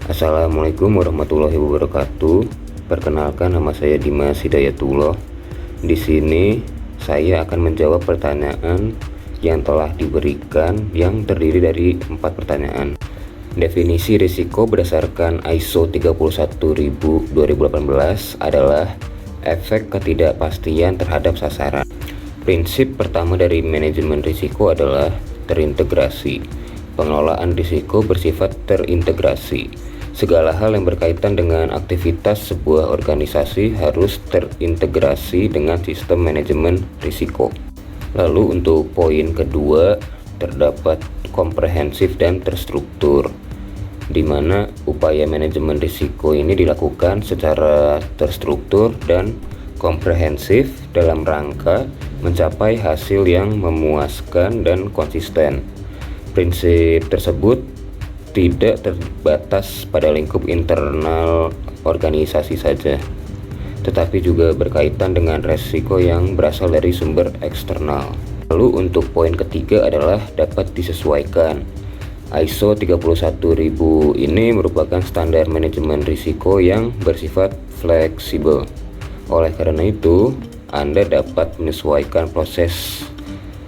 Assalamualaikum warahmatullahi wabarakatuh. Perkenalkan, nama saya Dimas Hidayatullah. Di sini saya akan menjawab pertanyaan yang telah diberikan yang terdiri dari 4 pertanyaan. Definisi risiko berdasarkan ISO 31000/2018 adalah efek ketidakpastian terhadap sasaran. Prinsip pertama dari manajemen risiko adalah terintegrasi. Pengelolaan risiko bersifat terintegrasi. Segala hal yang berkaitan dengan aktivitas sebuah organisasi harus terintegrasi dengan sistem manajemen risiko. Lalu untuk poin kedua, terdapat komprehensif dan terstruktur, di mana upaya manajemen risiko ini dilakukan secara terstruktur dan komprehensif dalam rangka mencapai hasil yang memuaskan dan konsisten. Prinsip tersebut tidak terbatas pada lingkup internal organisasi saja, tetapi juga berkaitan dengan resiko yang berasal dari sumber eksternal. Lalu untuk poin ketiga adalah dapat disesuaikan. ISO 31000 ini merupakan standar manajemen risiko yang bersifat fleksibel. Oleh karena itu, Anda dapat menyesuaikan proses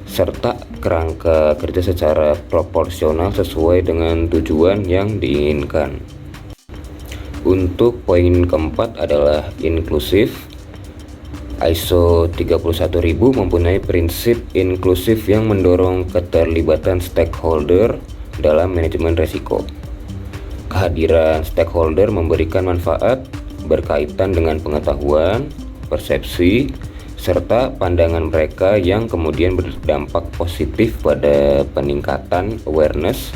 serta kerangka kerja secara proporsional sesuai dengan tujuan yang diinginkan. Untuk poin keempat adalah inklusif. ISO 31000 mempunyai prinsip inklusif yang mendorong keterlibatan stakeholder dalam manajemen risiko. Kehadiran stakeholder memberikan manfaat berkaitan dengan pengetahuan, persepsi, serta pandangan mereka yang kemudian berdampak positif pada peningkatan awareness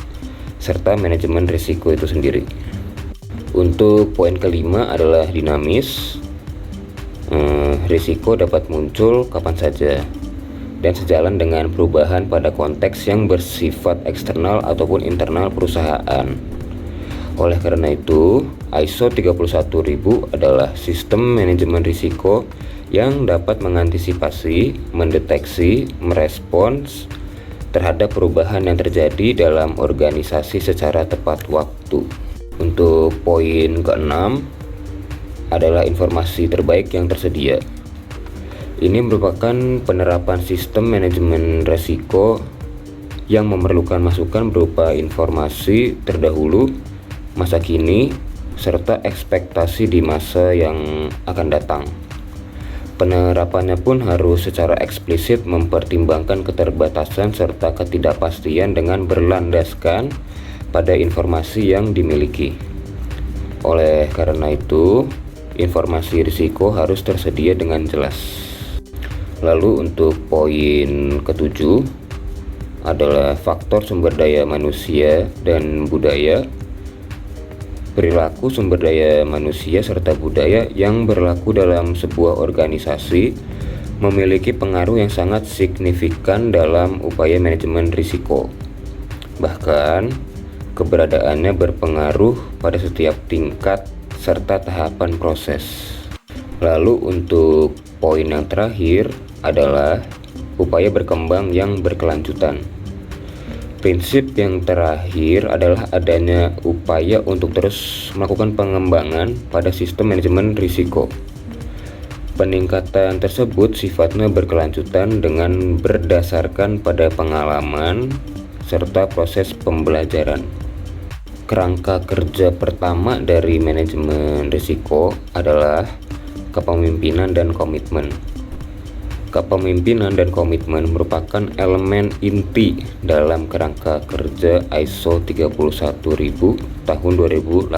serta manajemen risiko itu sendiri. Untuk poin kelima adalah dinamis. Risiko dapat muncul kapan saja dan sejalan dengan perubahan pada konteks yang bersifat eksternal ataupun internal perusahaan. Oleh karena itu, ISO 31000 adalah sistem manajemen risiko yang dapat mengantisipasi, mendeteksi, merespons terhadap perubahan yang terjadi dalam organisasi secara tepat waktu. Untuk poin keenam adalah informasi terbaik yang tersedia. Ini merupakan penerapan sistem manajemen risiko yang memerlukan masukan berupa informasi terdahulu, masa kini, serta ekspektasi di masa yang akan datang. Penerapannya pun harus secara eksplisit mempertimbangkan keterbatasan serta ketidakpastian dengan berlandaskan pada informasi yang dimiliki. Oleh karena itu, informasi risiko harus tersedia dengan jelas. Lalu untuk poin ketujuh adalah faktor sumber daya manusia dan budaya. Perilaku sumber daya manusia serta budaya yang berlaku dalam sebuah organisasi memiliki pengaruh yang sangat signifikan dalam upaya manajemen risiko. Bahkan, keberadaannya berpengaruh pada setiap tingkat serta tahapan proses. Lalu untuk poin yang terakhir adalah upaya berkembang yang berkelanjutan. Prinsip yang terakhir adalah adanya upaya untuk terus melakukan pengembangan pada sistem manajemen risiko. Peningkatan tersebut sifatnya berkelanjutan dengan berdasarkan pada pengalaman serta proses pembelajaran. Kerangka kerja pertama dari manajemen risiko adalah kepemimpinan dan komitmen. Kepemimpinan dan komitmen merupakan elemen inti dalam kerangka kerja ISO 31000 tahun 2018.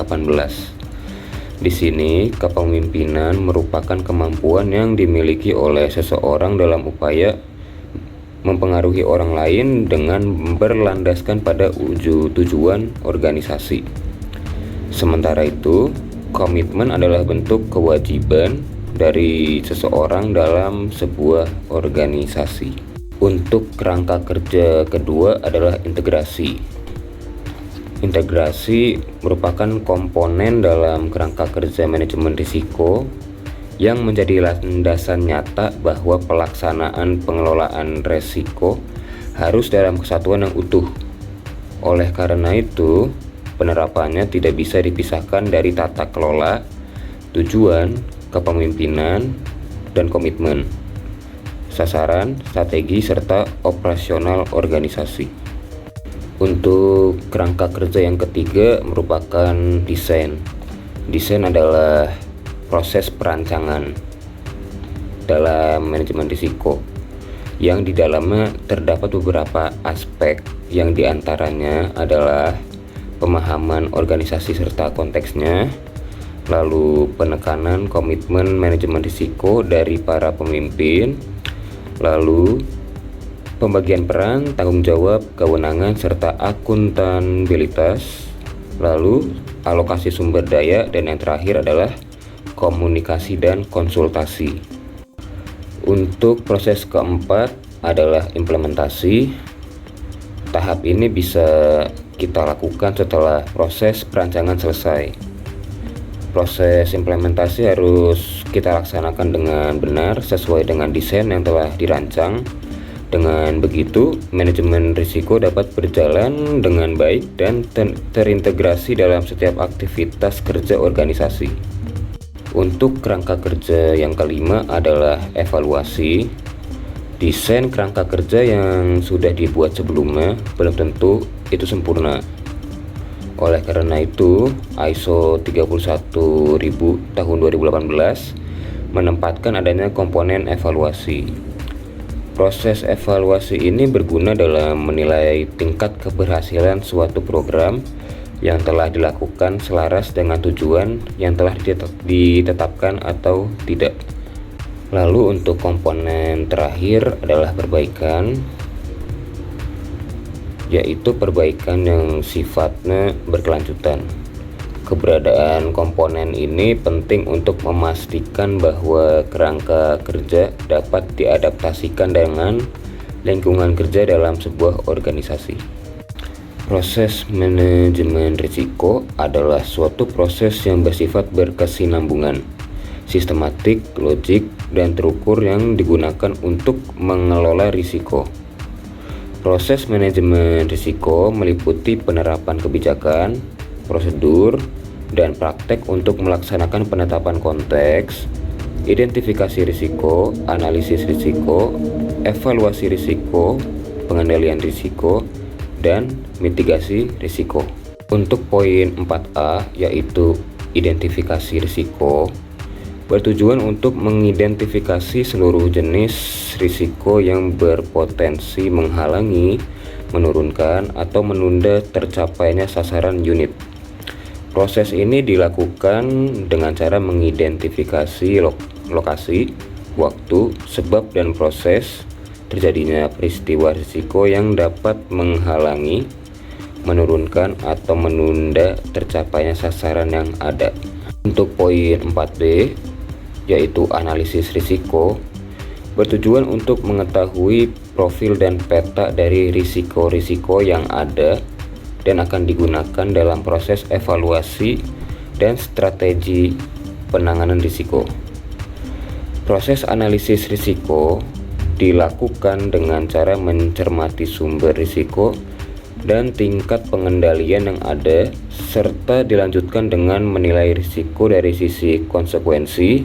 Di sini, kepemimpinan merupakan kemampuan yang dimiliki oleh seseorang dalam upaya mempengaruhi orang lain dengan berlandaskan pada tujuan organisasi. Sementara itu, komitmen adalah bentuk kewajiban dari seseorang dalam sebuah organisasi. Untuk kerangka kerja kedua adalah integrasi. Integrasi merupakan komponen dalam kerangka kerja manajemen risiko yang menjadi landasan nyata bahwa pelaksanaan pengelolaan risiko harus dalam kesatuan yang utuh. Oleh karena itu, penerapannya tidak bisa dipisahkan dari tata kelola, tujuan, kepemimpinan, dan komitmen, sasaran, strategi, serta operasional organisasi. Untuk kerangka kerja yang ketiga merupakan desain. Desain adalah proses perancangan dalam manajemen risiko, yang di dalamnya terdapat beberapa aspek, yang diantaranya adalah pemahaman organisasi serta konteksnya, lalu penekanan komitmen manajemen risiko dari para pemimpin, lalu pembagian peran, tanggung jawab, kewenangan, serta akuntabilitas, lalu alokasi sumber daya, dan yang terakhir adalah komunikasi dan konsultasi. Untuk proses keempat adalah implementasi. Tahap ini bisa kita lakukan setelah proses perancangan selesai. Proses implementasi harus kita laksanakan dengan benar sesuai dengan desain yang telah dirancang. Dengan begitu, manajemen risiko dapat berjalan dengan baik dan terintegrasi dalam setiap aktivitas kerja organisasi. Untuk kerangka kerja yang kelima adalah evaluasi. Desain kerangka kerja yang sudah dibuat sebelumnya belum tentu itu sempurna. Oleh karena itu, ISO 31000 tahun 2018 menempatkan adanya komponen evaluasi. Proses evaluasi ini berguna dalam menilai tingkat keberhasilan suatu program yang telah dilakukan selaras dengan tujuan yang telah ditetapkan atau tidak. Lalu untuk komponen terakhir adalah perbaikan, yaitu perbaikan yang sifatnya berkelanjutan. Keberadaan komponen ini penting untuk memastikan bahwa kerangka kerja dapat diadaptasikan dengan lingkungan kerja dalam sebuah organisasi. Proses manajemen risiko adalah suatu proses yang bersifat berkesinambungan, sistematik, logik, dan terukur yang digunakan untuk mengelola risiko. Proses manajemen risiko meliputi penerapan kebijakan, prosedur, dan praktek untuk melaksanakan penetapan konteks, identifikasi risiko, analisis risiko, evaluasi risiko, pengendalian risiko, dan mitigasi risiko. Untuk poin 4A, yaitu identifikasi risiko, bertujuan untuk mengidentifikasi seluruh jenis risiko yang berpotensi menghalangi, menurunkan, atau menunda tercapainya sasaran unit. Proses ini dilakukan dengan cara mengidentifikasi lokasi, waktu, sebab, dan proses terjadinya peristiwa risiko yang dapat menghalangi, menurunkan, atau menunda tercapainya sasaran yang ada. Untuk poin 4B, yaitu analisis risiko, bertujuan untuk mengetahui profil dan peta dari risiko-risiko yang ada dan akan digunakan dalam proses evaluasi dan strategi penanganan risiko. Proses analisis risiko dilakukan dengan cara mencermati sumber risiko dan tingkat pengendalian yang ada, serta dilanjutkan dengan menilai risiko dari sisi konsekuensi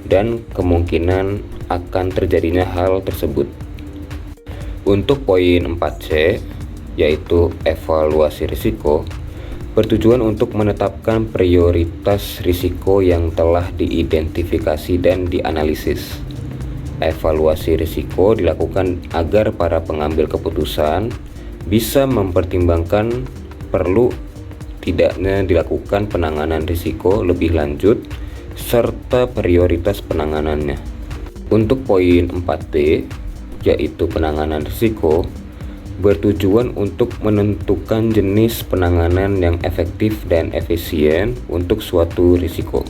dan kemungkinan akan terjadinya hal tersebut. Untuk poin 4C, yaitu evaluasi risiko, bertujuan untuk menetapkan prioritas risiko yang telah diidentifikasi dan dianalisis. Evaluasi risiko dilakukan agar para pengambil keputusan bisa mempertimbangkan perlu tidaknya dilakukan penanganan risiko lebih lanjut serta prioritas penanganannya. Untuk poin 4D, yaitu penanganan risiko, bertujuan untuk menentukan jenis penanganan yang efektif dan efisien untuk suatu risiko.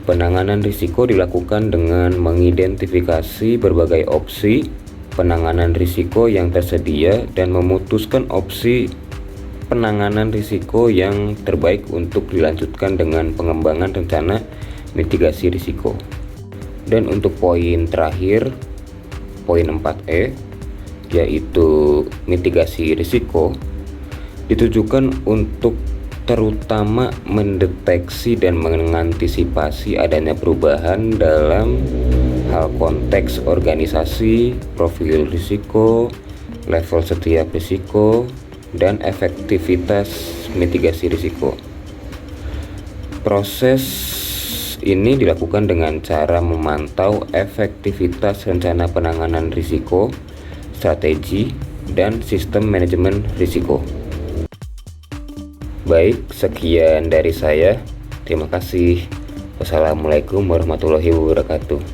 Penanganan risiko dilakukan dengan mengidentifikasi berbagai opsi penanganan risiko yang tersedia dan memutuskan opsi penanganan risiko yang terbaik untuk dilanjutkan dengan pengembangan rencana mitigasi risiko. Dan untuk poin terakhir, poin 4E, yaitu mitigasi risiko, ditujukan untuk terutama mendeteksi dan mengantisipasi adanya perubahan dalam hal konteks organisasi, profil risiko, level setiap risiko, dan efektivitas mitigasi risiko. Proses ini dilakukan dengan cara memantau efektivitas rencana penanganan risiko, strategi, dan sistem manajemen risiko. Baik, sekian dari saya. Terima kasih. Wassalamualaikum warahmatullahi wabarakatuh.